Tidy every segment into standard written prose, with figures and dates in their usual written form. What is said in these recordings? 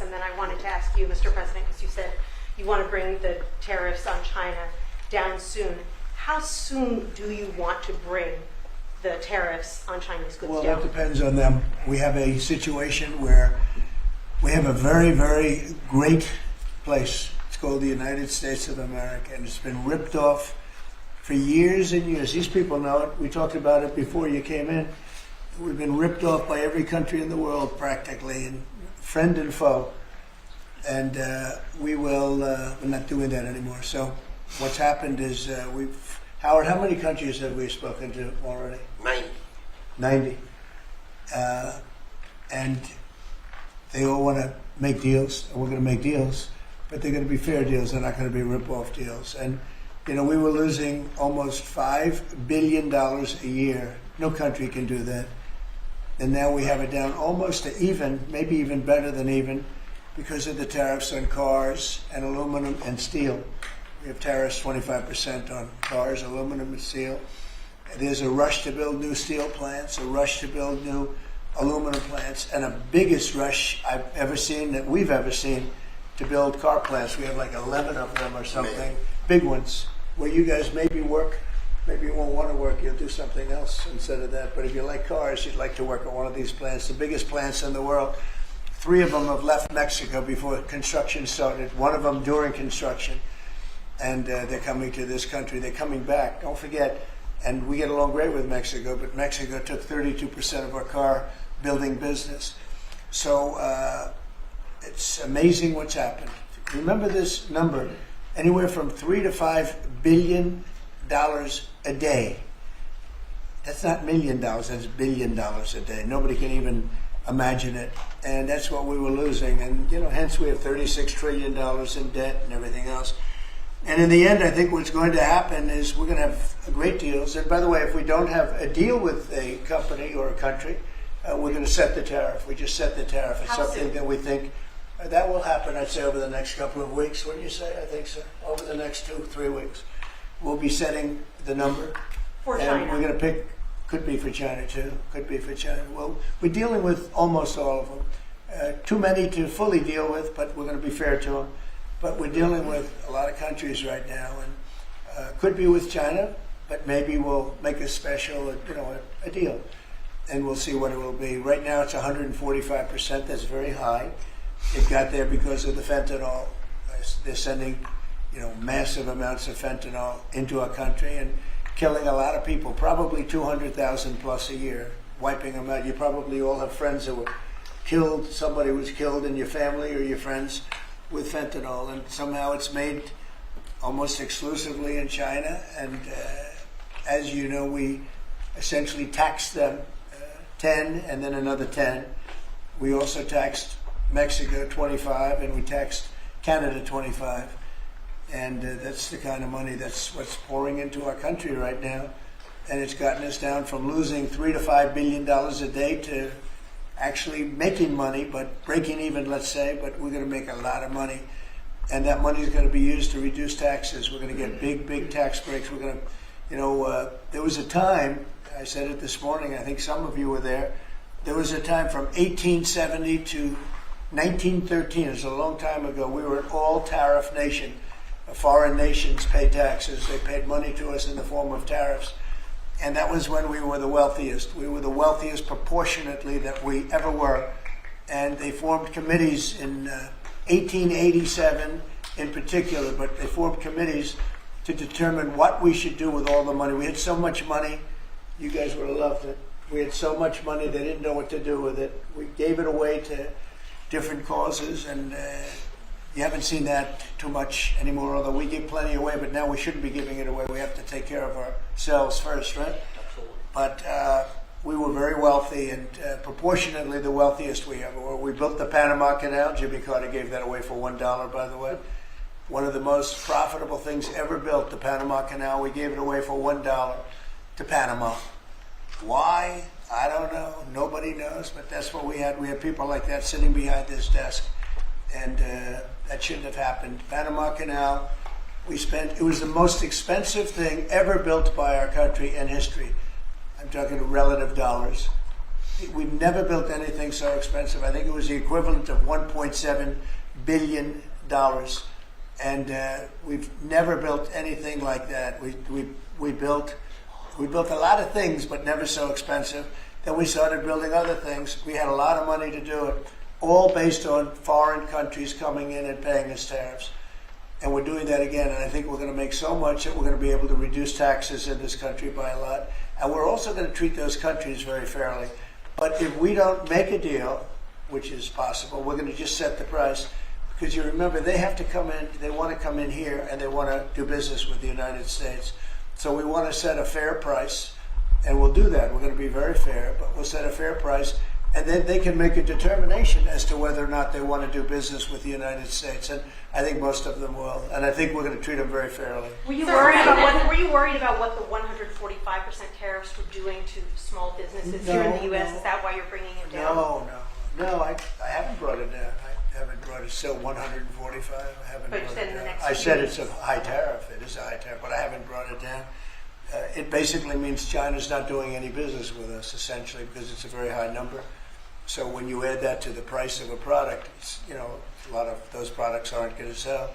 and then I wanted to ask you, Mr. President, because you said you want to bring the tariffs on China down soon. How soon do you want to bring the tariffs on Chinese goods Well, down? that depends on them. We have a situation where we have a very, very great place. It's called the United States of America, and it's been ripped off for years and years. These people know it. We talked about it before you came in. We've been ripped off by every country in the world practically, and friend and foe. And we're not doing that anymore. So what's happened is Howard, how many countries have we spoken to already? 90. And they all want to make deals, and we're going to make deals, but they're going to be fair deals. They're not going to be rip-off deals. And, you know, we were losing almost $5 billion a year. No country can do that. And now we have it down almost to even, maybe even better than even, because of the tariffs on cars and aluminum and steel. We have tariffs 25% on cars, aluminum and steel. There's a rush to build new steel plants, a rush to build new aluminum plants, and a biggest rush I've ever seen, that we've ever seen, to build car plants. We have like 11 of them or something, big ones, where you guys maybe work. Maybe you won't want to work, you'll do something else instead of that. But if you like cars, you'd like to work at one of these plants, the biggest plants in the world. 3 of them have left Mexico before construction started, 1 of them during construction. And they're coming to this country. They're coming back. Don't forget, and we get along great with Mexico, but Mexico took 32% of our car building business. So it's amazing what's happened. Remember this number, anywhere from $3 to $5 billion a day. That's not $1 million, that's $1 billion a day. Nobody can even imagine it. And that's what we were losing. And, you know, hence we have $36 trillion in debt and everything else. And in the end, I think what's going to happen is we're going to have great deals. And by the way, if we don't have a deal with a company or a country, we're going to set the tariff. We just set the tariff. It's something that we think that will happen, I'd say, over the next couple of weeks. What do you say? I think so. Over the next 2-3 weeks. We'll be setting the number. For and China. We're going to pick, could be for China too, could be for China. Well, we're dealing with almost all of them. Too many to fully deal with, but we're going to be fair to them. But we're dealing with a lot of countries right now, and could be with China, but maybe we'll make a special, a deal, and we'll see what it will be. Right now it's 145%, that's very high. It got there because of the fentanyl. They're sending massive amounts of fentanyl into our country and killing a lot of people, probably 200,000 plus a year, wiping them out. You probably all have friends that were killed, somebody was killed in your family or your friends with fentanyl, and somehow it's made almost exclusively in China. And as you know, we essentially taxed them 10 and then another 10. We also taxed Mexico 25 and we taxed Canada 25. And that's the kind of money that's what's pouring into our country right now. And it's gotten us down from losing $3 to $5 billion a day to actually making money, but breaking even, let's say, but we're going to make a lot of money. And that money is going to be used to reduce taxes. We're going to get big, big tax breaks. We're going to, there was a time, I said it this morning, I think some of you were there, there was a time from 1870 to 1913, it's a long time ago, we were an all-tariff nation. Foreign nations pay taxes. They paid money to us in the form of tariffs. And that was when we were the wealthiest. We were the wealthiest proportionately that we ever were. And they formed committees in 1887 in particular, but they formed committees to determine what we should do with all the money. We had so much money, you guys would have loved it. We had so much money, they didn't know what to do with it. We gave it away to different causes, and you haven't seen that too much anymore, although we give plenty away, but now we shouldn't be giving it away. We have to take care of ourselves first, right? Absolutely. But we were very wealthy, and proportionately the wealthiest we ever were. We built the Panama Canal. Jimmy Carter gave that away for $1, by the way. One of the most profitable things ever built, the Panama Canal. We gave it away for $1 to Panama. Why? I don't know. Nobody knows, but that's what we had. We had people like that sitting behind this desk, and that shouldn't have happened. Panama Canal, it was the most expensive thing ever built by our country in history. I'm talking relative dollars. We've never built anything so expensive. I think it was the equivalent of $1.7 billion. And we've never built anything like that. We built a lot of things, but never so expensive. Then we started building other things. We had a lot of money to do it, all based on foreign countries coming in and paying us tariffs. And we're doing that again, and I think we're going to make so much that we're going to be able to reduce taxes in this country by a lot. And we're also going to treat those countries very fairly. But if we don't make a deal, which is possible, we're going to just set the price. Because you remember, they have to come in, they want to come in here, and they want to do business with the United States. So we want to set a fair price, and we'll do that. We're going to be very fair, but we'll set a fair price, and then they can make a determination as to whether or not they want to do business with the United States. And I think most of them will. And I think we're going to treat them very fairly. Were you worried about what the 145% tariffs were doing to small businesses here in the U.S.? Is that why you're bringing it down? No, I haven't brought it down. I haven't brought it. Still 145. I haven't But you brought said it in the down. next I few said years. it's a high tariff. It is a high tariff, but I haven't brought it down. It basically means China's not doing any business with us, essentially, because it's a very high number. So when you add that to the price of a product, it's, a lot of those products aren't going to sell.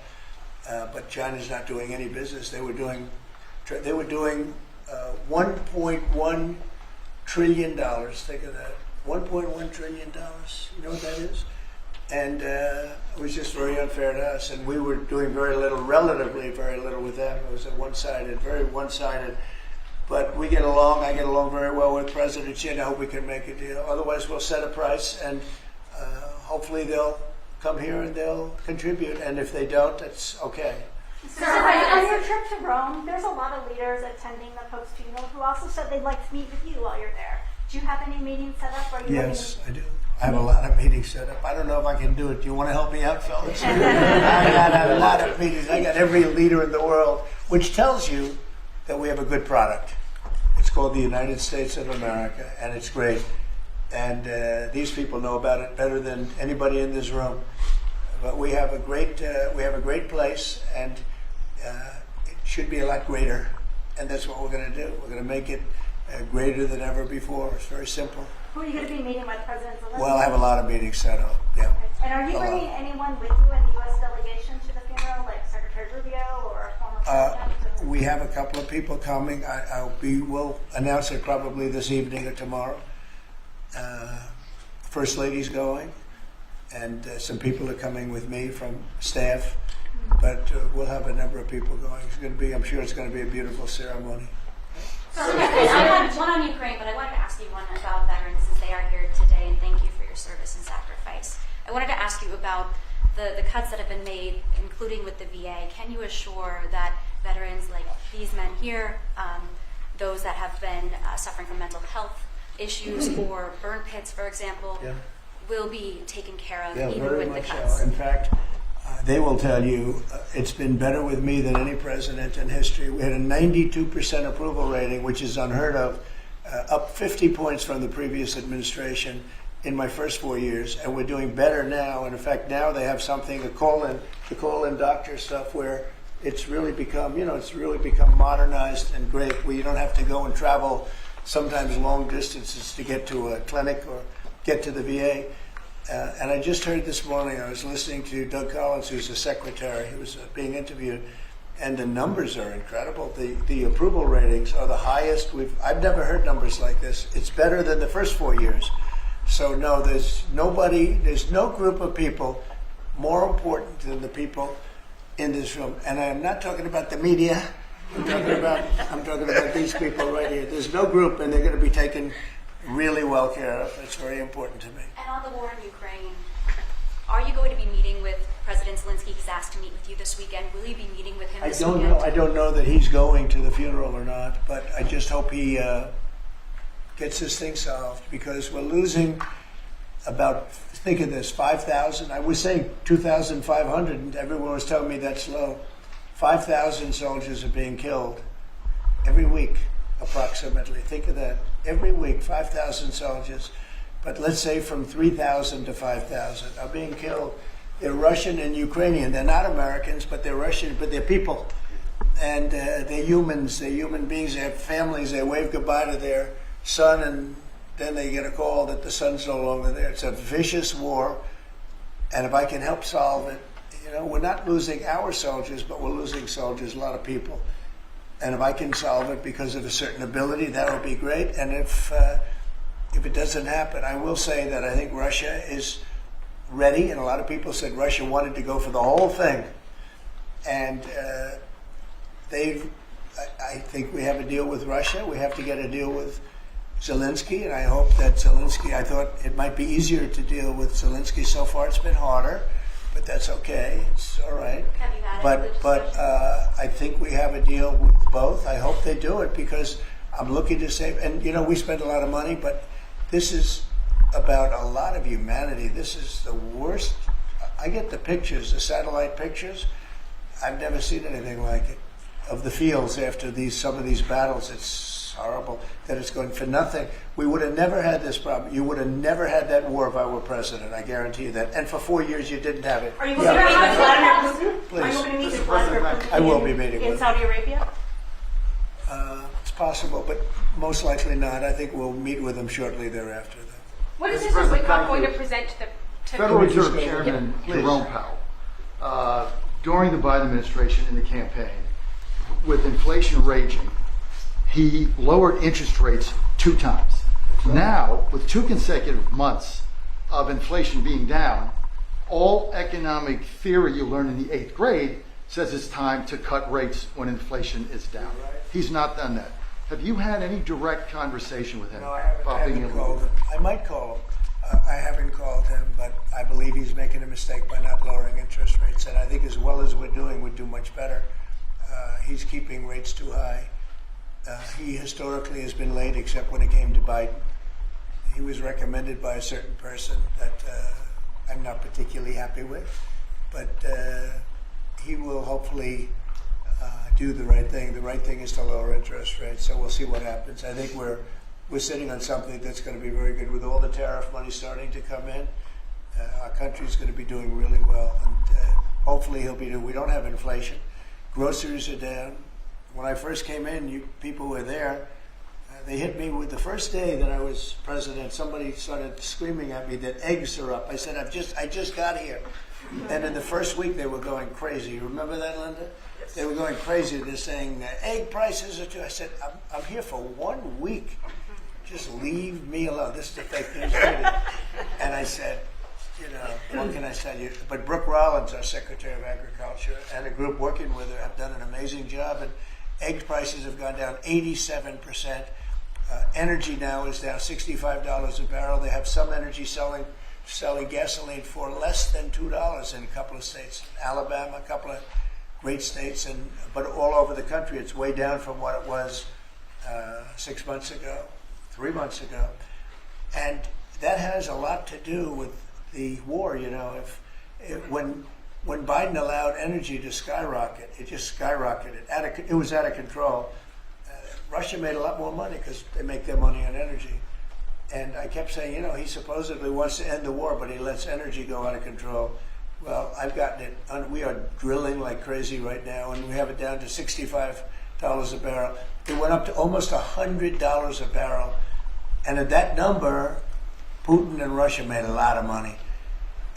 But China's not doing any business. They were doing $1.1 trillion. Think of that, $1.1 trillion. You know what that is? And it was just very unfair to us. And we were doing very little, relatively very little with them. It was very one-sided. But we get along. I get along very well with President Xi, and I hope we can make a deal. Otherwise, we'll set a price, and hopefully they'll come here and they'll contribute. And if they don't, that's okay. So on your trip to Rome, there's a lot of leaders attending the Pope's funeral who also said they'd like to meet with you while you're there. Do you have any meetings set up? Or are you Yes, I do. I have a lot of meetings set up. I don't know if I can do it. Do you want to help me out, fellas? I got a lot of meetings. I got every leader in the world, which tells you that we have a good product. It's called the United States of America, and it's great. And these people know about it better than anybody in this room. But we have a great place, and it should be a lot greater. And that's what we're going to do. We're going to make it greater than ever before. It's very simple. Who are you going to be meeting with, President Zelensky? Well, I have a lot of meetings set up. Yeah. And are you bringing anyone with you in the U.S. delegation to the funeral, like Secretary Rubio or a former president? We have a couple of people coming. We'll announce it probably this evening or tomorrow. First Lady's going, and some people are coming with me from staff. But we'll have a number of people going. It's going to be. I'm sure it's going to be a beautiful ceremony. So, I had one on Ukraine, but I wanted to ask you one about veterans since they are here today, and thank you for your service and sacrifice. I wanted to ask you about the cuts that have been made, including with the VA. Can you assure that veterans like these men here, those that have been suffering from mental health issues or burn pits, for example, will be taken care of even very with the much cuts? so. In fact, they will tell you it's been better with me than any president in history. We had a 92% approval rating, which is unheard of, up 50 points from the previous administration in my first 4 years, and we're doing better now. And in fact, now they have something to call in doctor stuff where it's really become, modernized and great, where you don't have to go and travel sometimes long distances to get to a clinic or get to the VA. And I just heard this morning, I was listening to Doug Collins, who's the secretary, who was being interviewed, and the numbers are incredible. The approval ratings are the highest I've never heard numbers like this. It's better than the first 4 years. So no, there's no group of people more important than the people in this room. And I'm not talking about the media. I'm talking about these people right here. There's no group, and they're going to be taken really well care of. It's very important to me. And on the war in Ukraine, are you going to be meeting with President Zelensky? He's asked to meet with you this weekend. Will you be meeting with him this weekend? I don't know that he's going to the funeral or not, but I just hope he gets this thing solved, because we're losing about, think of this, 5,000. I was saying 2,500, and everyone was telling me that's low. 5,000 soldiers are being killed every week, approximately. Think of that. Every week, 5,000 soldiers, but let's say from 3,000 to 5,000 are being killed. They're Russian and Ukrainian. They're not Americans, but they're Russian, but they're people. And they're humans. They're human beings. They have families. They wave goodbye to their son and then they get a call that the sun's no longer there. It's a vicious war, and if I can help solve it, we're not losing our soldiers, but we're losing soldiers, a lot of people. And if I can solve it because of a certain ability, that would be great. And if it doesn't happen, I will say that I think Russia is ready, and a lot of people said Russia wanted to go for the whole thing. And I think we have a deal with Russia. We have to get a deal with Zelensky, and I hope that Zelensky, I thought it might be easier to deal with Zelensky. So far it's been harder, but that's okay. It's all right. Have you had But I think we have a deal with both. I hope they do it because I'm looking to save. And, we spend a lot of money, but this is about a lot of humanity. This is the worst. I get the pictures, the satellite pictures. I've never seen anything like it of the fields after some of these battles. It's horrible that it's going for nothing. We would have never had this problem. You would have never had that war if I were president. I guarantee you that. And for 4 years you didn't have it. Are you going to meet with Vladimir Putin? Please. Are you going to meet with Vladimir Putin? I will be meeting with in him. Saudi Arabia? It's possible, but most likely not. I think we'll meet with him shortly thereafter. Though. What is Mr. Mr. President, Wickoff thank going you. to present to the Federal Reserve Yep. Chairman Please. Jerome Powell, during the Biden administration in the campaign, with inflation raging, he lowered interest rates 2 times. Now, with 2 consecutive months of inflation being down, all economic theory you learn in the 8th grade says it's time to cut rates when inflation is down. He's not done that. Have you had any direct conversation with him? No, I haven't, about being able to called do him. I might call him. I haven't called him, but I believe he's making a mistake by not lowering interest rates. And I think as well as we're doing, we'd do much better. He's keeping rates too high. He historically has been late, except when it came to Biden. He was recommended by a certain person that I'm not particularly happy with, but he will hopefully do the right thing. The right thing is to lower interest rates, so we'll see what happens. I think we're sitting on something that's going to be very good. With all the tariff money starting to come in, our country's going to be doing really well, and hopefully we don't have inflation. Groceries are down. When I first came in, people were there. They hit me with the first day that I was president. Somebody started screaming at me that eggs are up. I said, I just got here. And in the first week, they were going crazy. You remember that, Linda? Yes. They were going crazy. They're saying, egg prices are too. I said, I'm here for 1 week. Just leave me alone. This is the fake news media. And I said, what can I tell you? But Brooke Rollins, our Secretary of Agriculture, and a group working with her have done an amazing job. And egg prices have gone down 87%. Energy now is down $65 a barrel. They have some energy selling gasoline for less than $2 in a couple of states. Alabama, a couple of great states, but all over the country, it's way down from what it was 6 months ago, 3 months ago. And that has a lot to do with the war. When Biden allowed energy to skyrocket, it just skyrocketed. It was out of control. Russia made a lot more money because they make their money on energy. And I kept saying, he supposedly wants to end the war, but he lets energy go out of control. Well, I've gotten it. We are drilling like crazy right now, and we have it down to $65 a barrel. It went up to almost $100 a barrel. And at that number, Putin and Russia made a lot of money.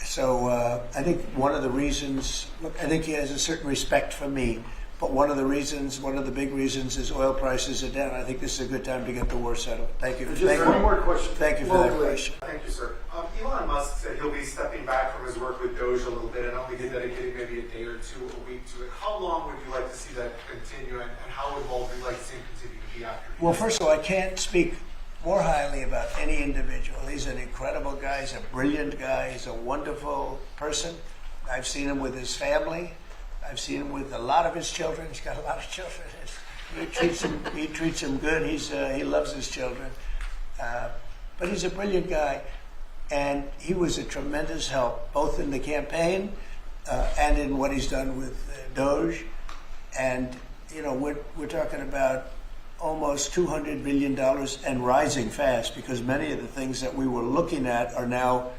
So I think one of the reasons, I think he has a certain respect for me. But one of the big reasons is oil prices are down. I think this is a good time to get the war settled. Thank you. Just one more question. Thank you for that question. Thank you, sir. Elon Musk said he'll be stepping back from his work with DOGE a little bit and only dedicating maybe a day or two a week to it. How long would you like to see that continue, and how involved would you like to see him continue to be after? Well, first of all, I can't speak more highly about any individual. He's an incredible guy. He's a brilliant guy. He's a wonderful person. I've seen him with his family. I've seen him with a lot of his children. He's got a lot of children. He treats them good. He loves his children. But he's a brilliant guy, and he was a tremendous help, both in the campaign and in what he's done with DOGE. And we're talking about almost $200 billion and rising fast, because many of the things that we were looking at are now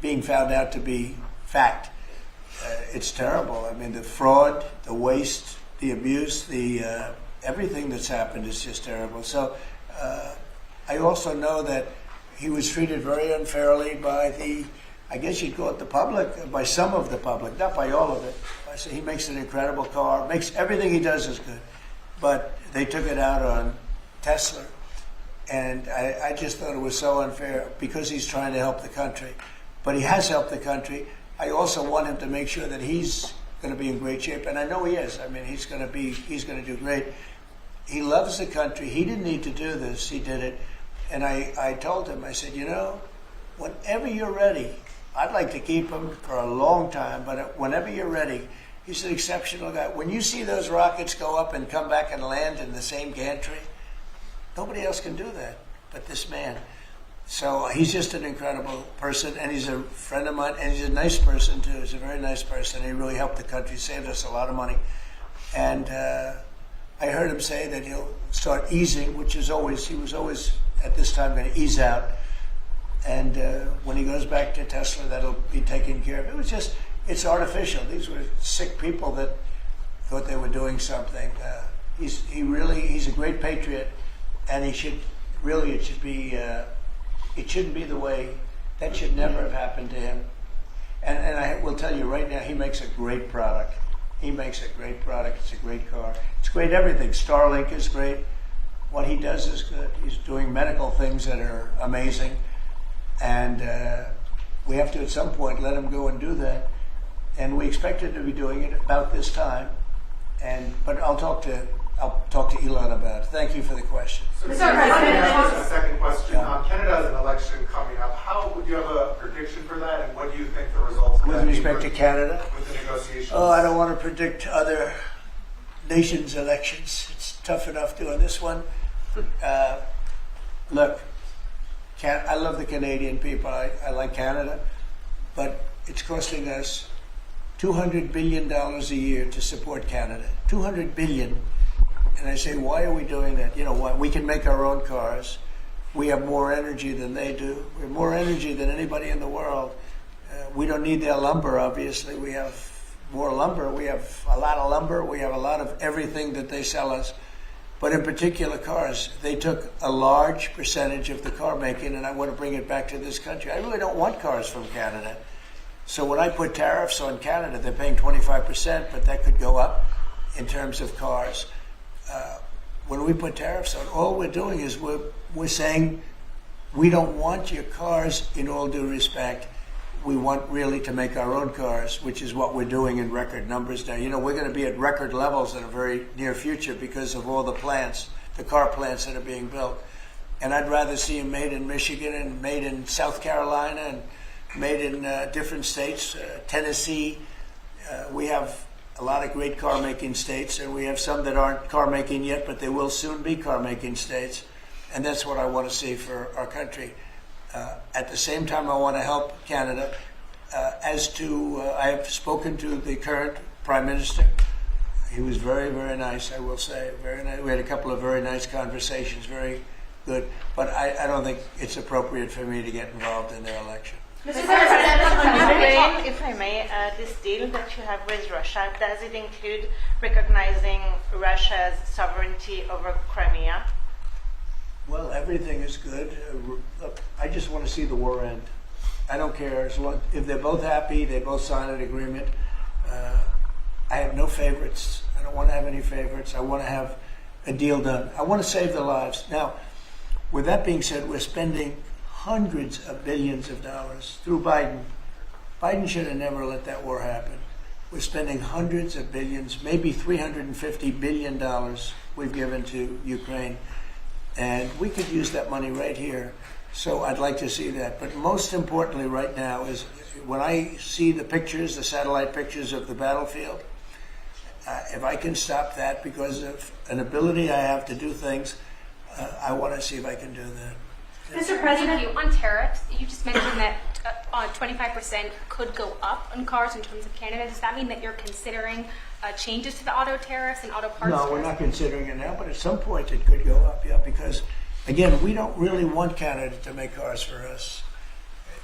being found out to be fact. It's terrible. I mean, the fraud, the waste, the abuse, everything that's happened is just terrible. So I also know that he was treated very unfairly by the, I guess you'd call it the public, by some of the public, not by all of it. I say he makes an incredible car, makes everything he does is good, but they took it out on Tesla. And I just thought it was so unfair because he's trying to help the country. But he has helped the country. I also want him to make sure that he's going to be in great shape, and I know he is. I mean, he's going to do great. He loves the country. He didn't need to do this. He did it. And I told him, I said, you know, whenever you're ready, I'd like to keep him for a long time, but whenever you're ready, he's an exceptional guy. When you see those rockets go up and come back and land in the same gantry, nobody else can do that but this man. So he's just an incredible person, and he's a friend of mine, and he's a nice person too. He's a very nice person. He really helped the country, saved us a lot of money. And I heard him say that he'll start easing, which is always, he was always at this time going to ease out. And when he goes back to Tesla, that'll be taken care of. It was just, it's artificial. These were sick people that thought they were doing something. He's a great patriot, and he should really, it shouldn't be the way, that should never have happened to him. And I will tell you right now, he makes a great product. He makes a great product. It's a great car. It's great everything. Starlink is great. What he does is good. He's doing medical things that are amazing. And we have to, at some point, let him go and do that. And we expected to be doing it about this time. But I'll talk to Elon about it. Thank you for the question. So, a second question. Canada has an election coming up. Do you have a prediction for that, and what do you think the results With respect to Canada? With the negotiations? Oh, I don't want to predict other nations' elections. It's tough enough doing this one. Look, I love the Canadian people. I like Canada, but it's costing us $200 billion a year to support Canada. $200 billion. And I say, why are we doing that? You know what? We can make our own cars. We have more energy than they do. We have more energy than anybody in the world. We don't need their lumber, obviously. We have more lumber. We have a lot of lumber. We have a lot of everything that they sell us. But in particular cars, they took a large percentage of the car making, and I want to bring it back to this country. I really don't want cars from Canada. So when I put tariffs on Canada, they're paying 25%, but that could go up in terms of cars. When we put tariffs on, all we're doing is we're saying we don't want your cars in all due respect. We want really to make our own cars, which is what we're doing in record numbers now. You know, we're going to be at record levels in a very near future because of all the plants, the car plants that are being built. And I'd rather see them made in Michigan and made in South Carolina and made in different states, Tennessee. We have a lot of great car-making states, and we have some that aren't car-making yet, but they will soon be car-making states. And that's what I want to see for our country. At the same time, I want to help Canada. I have spoken to the current Prime Minister. He was very, very nice, I will say. Very nice. We had a couple of very nice conversations, very good. But I don't think it's appropriate for me to get involved in their election. Mr. President, if I may, this deal that you have with Russia, does it include recognizing Russia's sovereignty over Crimea? Well, everything is good. Look, I just want to see the war end. I don't care. As long, if they're both happy, they both sign an agreement. I have no favorites. I don't want to have any favorites. I want to have a deal done. I want to save the lives. Now, with that being said, we're spending hundreds of billions of dollars through Biden. Biden should have never let that war happen. We're spending hundreds of billions, maybe $350 billion we've given to Ukraine. And we could use that money right here. So I'd like to see that. But most importantly right now is when I see the pictures, the satellite pictures of the battlefield, if I can stop that because of an ability I have to do things, I want to see if I can do that. Mr. President, on tariffs, you just mentioned that 25% could go up on cars in terms of Canada. Does that mean that you're considering changes to the auto tariffs and auto parts? No, we're not considering it now, but at some point it could go up, yeah, because, again, we don't really want Canada to make cars for us,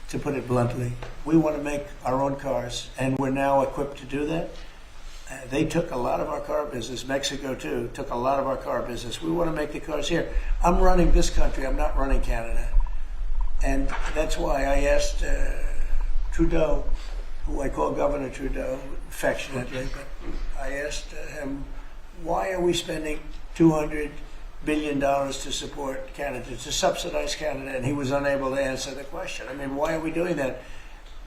to put it bluntly. We want to make our own cars, and we're now equipped to do that. They took a lot of our car business. Mexico, too, took a lot of our car business. We want to make the cars here. I'm running this country. I'm not running Canada. And that's why I asked Trudeau, who I call Governor Trudeau affectionately, but I asked him, why are we spending $200 billion to support Canada, to subsidize Canada? And he was unable to answer the question. I mean, why are we doing that?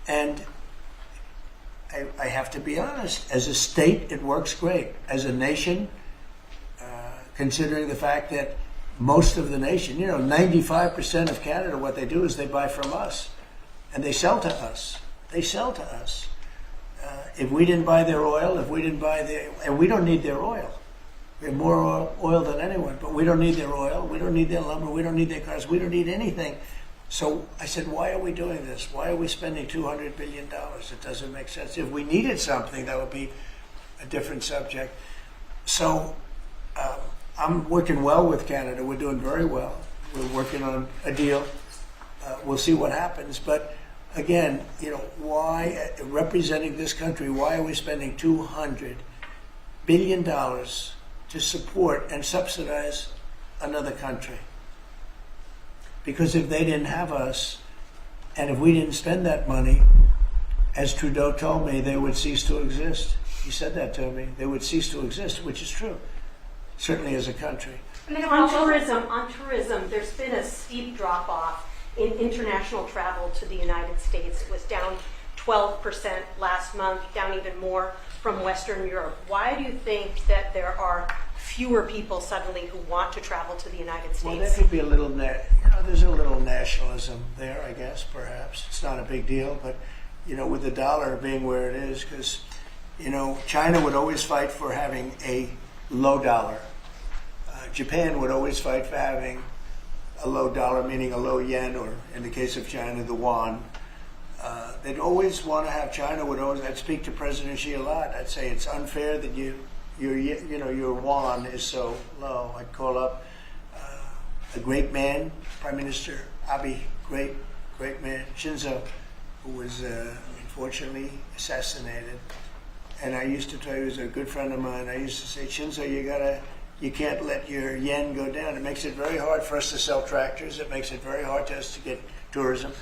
And I have to be honest, as a state, it works great. As a nation, considering the fact that most of the nation, 95% of Canada, what they do is they buy from us and they sell to us. They sell to us. If we didn't buy their oil, and we don't need their oil. We have more oil than anyone, but we don't need their oil. We don't need their lumber. We don't need their cars. We don't need anything. So I said, why are we doing this? Why are we spending $200 billion? It doesn't make sense. If we needed something, that would be a different subject. So I'm working well with Canada. We're doing very well. We're working on a deal. We'll see what happens. But again, why, representing this country, why are we spending $200 billion to support and subsidize another country? Because if they didn't have us, and if we didn't spend that money, as Trudeau told me, they would cease to exist. He said that to me. They would cease to exist, which is true, certainly as a country. And then on tourism, there's been a steep drop-off in international travel to the United States. It was down 12% last month, down even more from Western Europe. Why do you think that there are fewer people suddenly who want to travel to the United States? Well, there could be a little, there's a little nationalism there, I guess, perhaps. It's not a big deal, but, with the dollar being where it is, because, China would always fight for having a low dollar. Japan would always fight for having a low dollar, meaning a low yen, or in the case of China, the yuan. They'd always want to have, I'd speak to President Xi a lot. I'd say it's unfair that your yuan is so low. I'd call up a great man, Prime Minister Abe, great man, Shinzo, who was unfortunately assassinated. And I used to tell you, he was a good friend of mine, I used to say, Shinzo, you can't let your yen go down. It makes it very hard for us to sell tractors. It makes it very hard to us to get tourism.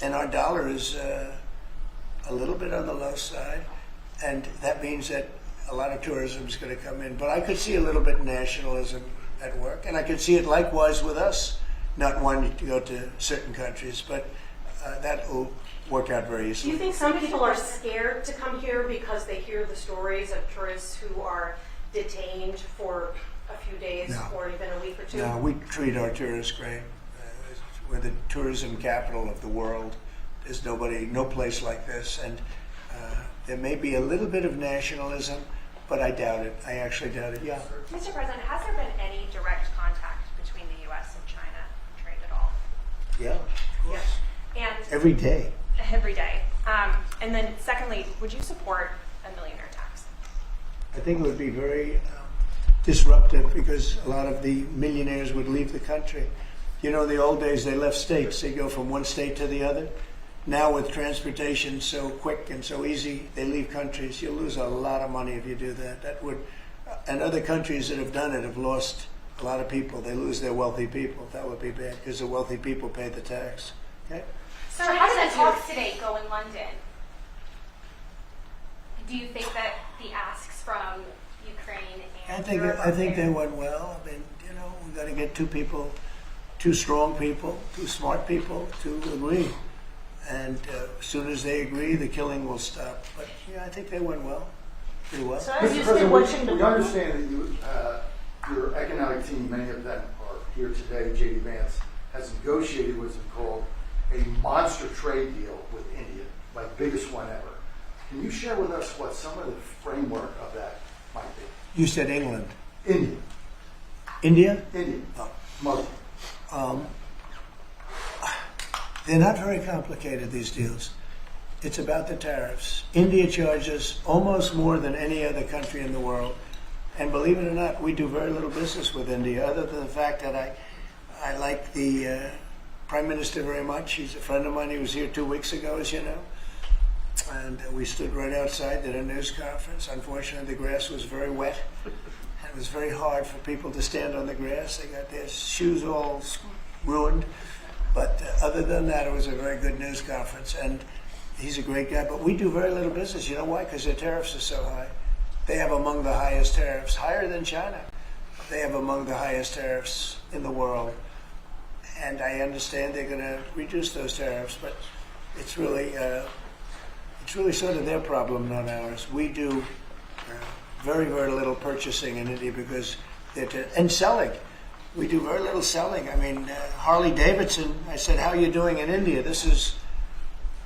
And our dollar is a little bit on the low side. And that means that a lot of tourism is going to come in. But I could see a little bit of nationalism at work. And I could see it likewise with us, not wanting to go to certain countries. But that will work out very Do easily. you think some people are scared to come here because they hear the stories of tourists who are detained for a few days No. or even a week or two? No, we treat our tourists great. We're the tourism capital of the world. There's no place like this. And there may be a little bit of nationalism, but I doubt it. I actually doubt it. Yeah. Mr. President, has there been any direct contact between the U.S. and China trade at all? Yeah, of course. And Every day. every day. And then secondly, would you support a millionaire tax? I think it would be very disruptive because a lot of the millionaires would leave the country. In the old days, they left states. They go from one state to the other. Now with transportation so quick and so easy, they leave countries. You'll lose a lot of money if you do that. And other countries that have done it have lost a lot of people. They lose their wealthy people. That would be bad because the wealthy people pay the tax. Okay? So how did the talks today go in London? Do you think that the asks from Ukraine and Europe I think are they went well. I mean, we got to get two strong people, two smart people to agree. And as soon as they agree, the killing will stop. But I think they went well, pretty well. So as Mr. you've President, been watching we the understand that your economic team, many of them are here today, J.D. Vance, has negotiated what's called a monster trade deal with India, like biggest one ever. Can you share with us what some of the framework of that might be? You said England. India. India? India. Oh. Muslim. They're not very complicated, these deals. It's about the tariffs. India charges almost more than any other country in the world. And believe it or not, we do very little business with India, other than the fact that I like the Prime Minister very much. He's a friend of mine. He was here 2 weeks ago, as you know. And we stood right outside, did a news conference. Unfortunately, the grass was very wet. It was very hard for people to stand on the grass. They got their shoes all ruined. But other than that, it was a very good news conference. And he's a great guy. But we do very little business. You know why? Because their tariffs are so high. They have among the highest tariffs, higher than China. They have among the highest tariffs in the world. And I understand they're going to reduce those tariffs, but it's really sort of their problem, not ours. We do very, very little purchasing in India because and selling. We do very little selling. I mean, Harley Davidson, I said, how are you doing in India? This is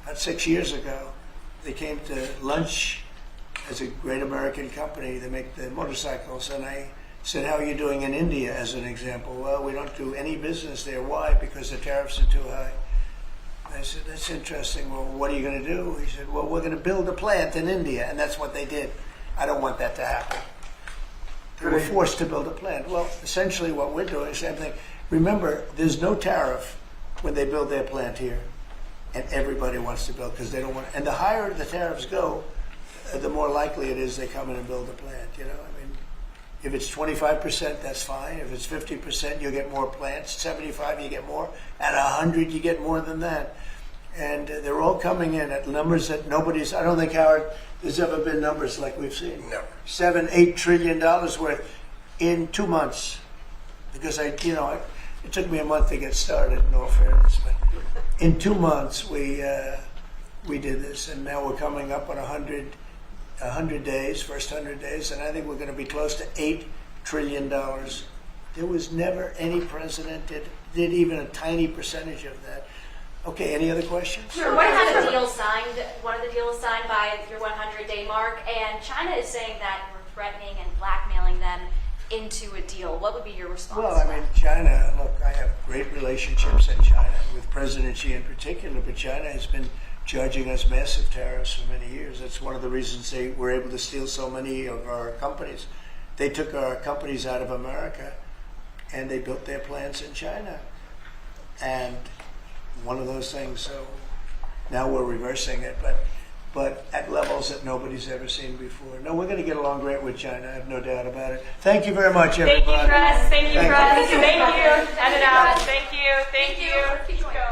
about 6 years ago. They came to lunch as a great American company. They make the motorcycles. And I said, how are you doing in India, as an example? Well, we don't do any business there. Why? Because the tariffs are too high. I said, that's interesting. Well, what are you going to do? He said, well, we're going to build a plant in India. And that's what they did. I don't want that to happen. They were forced to build a plant. Well, essentially what we're doing is the same thing. Remember, there's no tariff when they build their plant here. And everybody wants to build because they don't want. And the higher the tariffs go, the more likely it is they come in and build a plant. You know, I mean, if it's 25%, that's fine. If it's 50%, you'll get more plants. 75, you get more. At 100, you get more than that. And they're all coming in at numbers that nobody's. I don't think, Howard, there's ever been numbers like we've seen. Never. $7-8 trillion worth in 2 months. Because it took me a month to get started. In all fairness, but in 2 months we did this, and now we're coming up on 100 days, first 100 days, and I think we're going to be close to $8 trillion. There was never any president that did even a tiny percentage of that. Okay, any other questions? Sure. What had a deal signed? One of the deals signed by your 100-day mark, and China is saying that we're threatening and blackmailing them into a deal. What would be your response? Well, I mean, China. Look, I have great relationships in China with President Xi in particular, but China has been charging us massive tariffs for many years. That's one of the reasons they were able to steal so many of our companies. They took our companies out of America, and they built their plants in China. And one of those things, so now we're reversing it, but at levels that nobody's ever seen before. No, we're going to get along great with China, I have no doubt about it. Thank you very much, everybody. Thank you, Russ. Thank you, Thank Russ. you. Thank you. Edit out. Thank you. Thank you. Keep going.